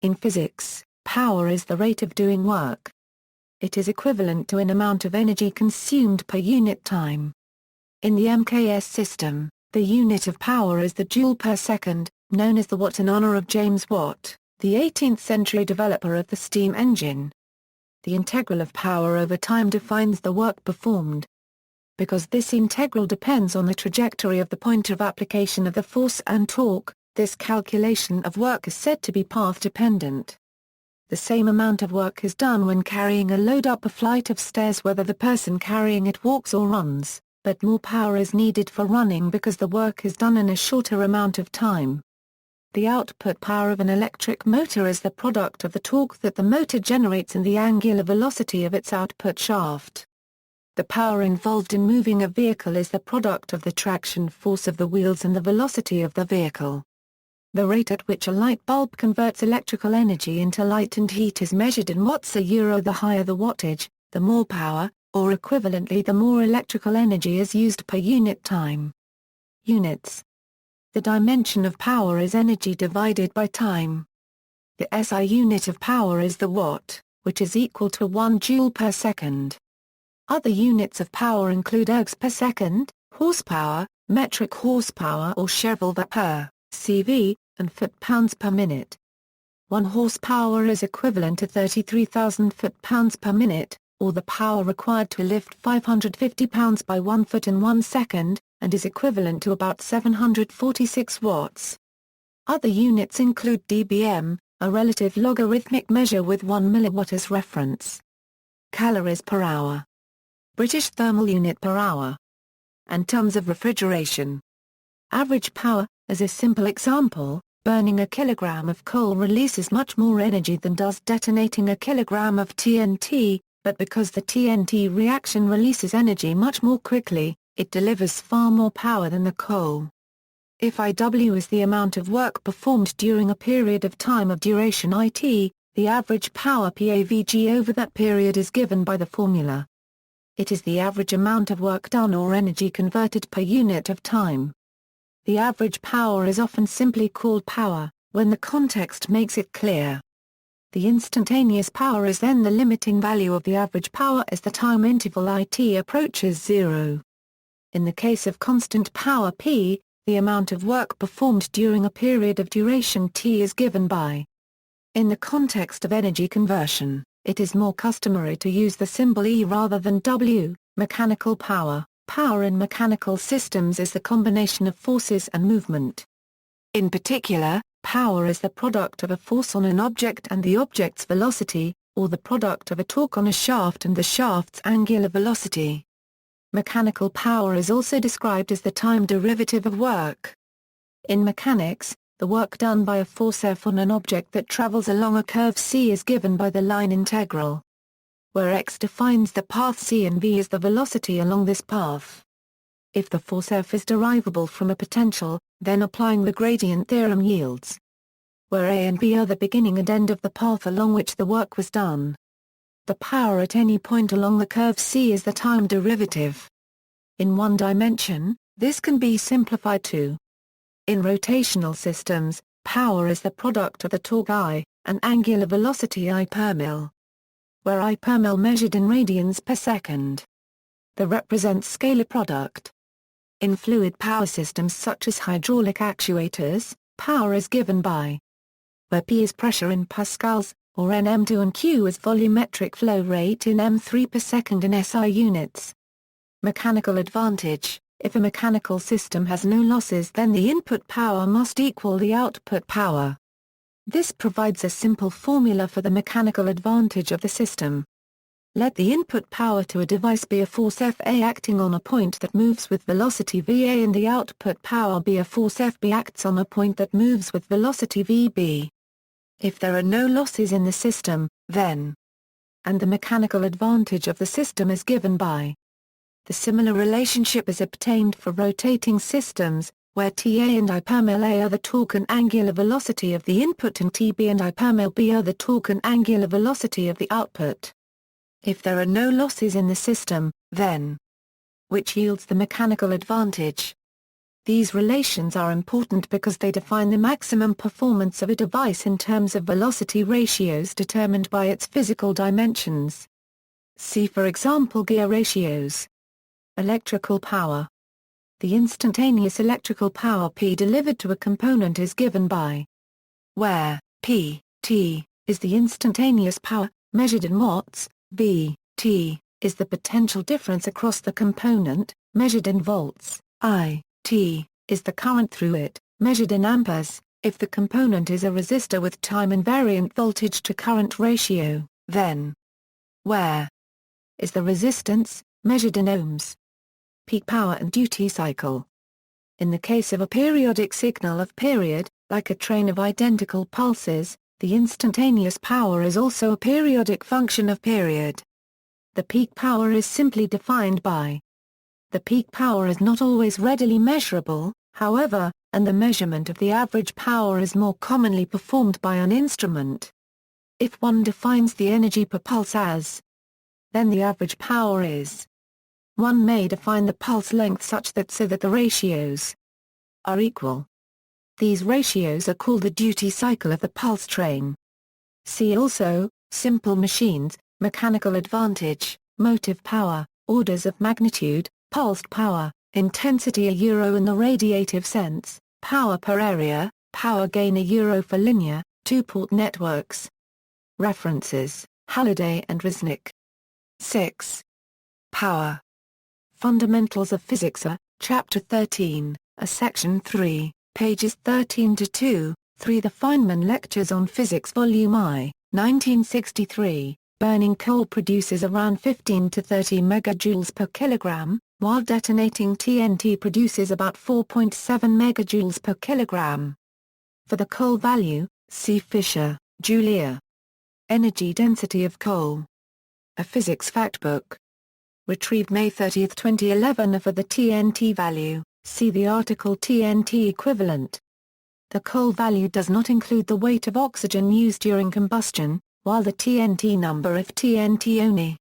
In physics, power is the rate of doing work. It is equivalent to an amount of energy consumed per unit time. In the MKS system, the unit of power is the joule per second, known as the watt in honor of James Watt, the 18th-century developer of the steam engine. The integral of power over time defines the work performed. Because this integral depends on the trajectory of the point of application of the force and torque, this calculation of work is said to be path-dependent. The same amount of work is done when carrying a load up a flight of stairs whether the person carrying it walks or runs, but more power is needed for running because the work is done in a shorter amount of time. The output power of an electric motor is the product of the torque that the motor generates and the angular velocity of its output shaft. The power involved in moving a vehicle is the product of the traction force of the wheels and the velocity of the vehicle. The rate at which a light bulb converts electrical energy into light and heat is measured in watts a euro. The higher the wattage, the more power, or equivalently the more electrical energy is used per unit time. Units. The dimension of power is energy divided by time. The SI unit of power is the watt, which is equal to 1 joule per second. Other units of power include ergs per second, horsepower, metric horsepower or Cheval per CV, and foot-pounds per minute. 1 horsepower is equivalent to 33,000 foot-pounds per minute, or the power required to lift 550 pounds by 1 foot in 1 second, and is equivalent to about 746 watts. Other units include dBm, a relative logarithmic measure with 1 milliwatt as reference. Calories per hour. British thermal unit per hour. And tons of refrigeration. Average power. As a simple example, burning a kilogram of coal releases much more energy than does detonating a kilogram of TNT, but because the TNT reaction releases energy much more quickly, it delivers far more power than the coal. If IW is the amount of work performed during a period of time of duration IT, the average power PAVG over that period is given by the formula. It is the average amount of work done or energy converted per unit of time. The average power is often simply called power, when the context makes it clear. The instantaneous power is then the limiting value of the average power as the time interval IT approaches zero. In the case of constant power P, the amount of work performed during a period of duration T is given by. In the context of energy conversion, it is more customary to use the symbol E rather than W, mechanical power. Power in mechanical systems is the combination of forces and movement. In particular, power is the product of a force on an object and the object's velocity, or the product of a torque on a shaft and the shaft's angular velocity. Mechanical power is also described as the time derivative of work. In mechanics, the work done by a force F on an object that travels along a curve C is given by the line integral, where x defines the path C and v is the velocity along this path. If the force F is derivable from a potential, then applying the gradient theorem yields, where A and B are the beginning and end of the path along which the work was done. The power at any point along the curve C is the time derivative. In one dimension, this can be simplified to. In rotational systems, power is the product of the torque I, and angular velocity I per mil, where I per mil measured in radians per second. The represents scalar product. In fluid power systems such as hydraulic actuators, power is given by, where P is pressure in pascals, or Nm2 and Q is volumetric flow rate in m3 per second in SI units. Mechanical advantage. If a mechanical system has no losses then the input power must equal the output power. This provides a simple formula for the mechanical advantage of the system. Let the input power to a device be a force Fa acting on a point that moves with velocity Va and the output power be a force Fb acts on a point that moves with velocity Vb. If there are no losses in the system, then and the mechanical advantage of the system is given by. The similar relationship is obtained for rotating systems, where Ta and I per mil A are the torque and angular velocity of the input and Tb and I per mil B are the torque and angular velocity of the output. If there are no losses in the system, then which yields the mechanical advantage. These relations are important because they define the maximum performance of a device in terms of velocity ratios determined by its physical dimensions. See for example gear ratios. Electrical power. The instantaneous electrical power P delivered to a component is given by where P, T, is the instantaneous power, measured in watts, V, T, is the potential difference across the component, measured in volts, I, T, is the current through it, measured in amperes. If the component is a resistor with time-invariant voltage to current ratio, then where is the resistance, measured in ohms. Peak power and duty cycle. In the case of a periodic signal of period, like a train of identical pulses, the instantaneous power is also a periodic function of period. The peak power is simply defined by. The peak power is not always readily measurable, however, and the measurement of the average power is more commonly performed by an instrument. If one defines the energy per pulse as, then the average power is. One may define the pulse length such that so that the ratios are equal. These ratios are called the duty cycle of the pulse train. See also, simple machines, mechanical advantage, motive power, orders of magnitude, pulsed power, intensity in the radiative sense, power per area, power gain for linear, two-port networks. References, Halliday and Resnick. 6. Power. Fundamentals of Physics Chapter 13, Section 3. Pages 13-2, 3. The Feynman Lectures on Physics Volume I, 1963. Burning coal produces around 15 to 30 megajoules per kilogram, while detonating TNT produces about 4.7 megajoules per kilogram. For the coal value, see Fisher, Julia. Energy density of coal. A Physics Factbook. Retrieved May 30, 2011. For the TNT value, see the article TNT equivalent. The coal value does not include the weight of oxygen used during combustion, while the TNT number if TNT only.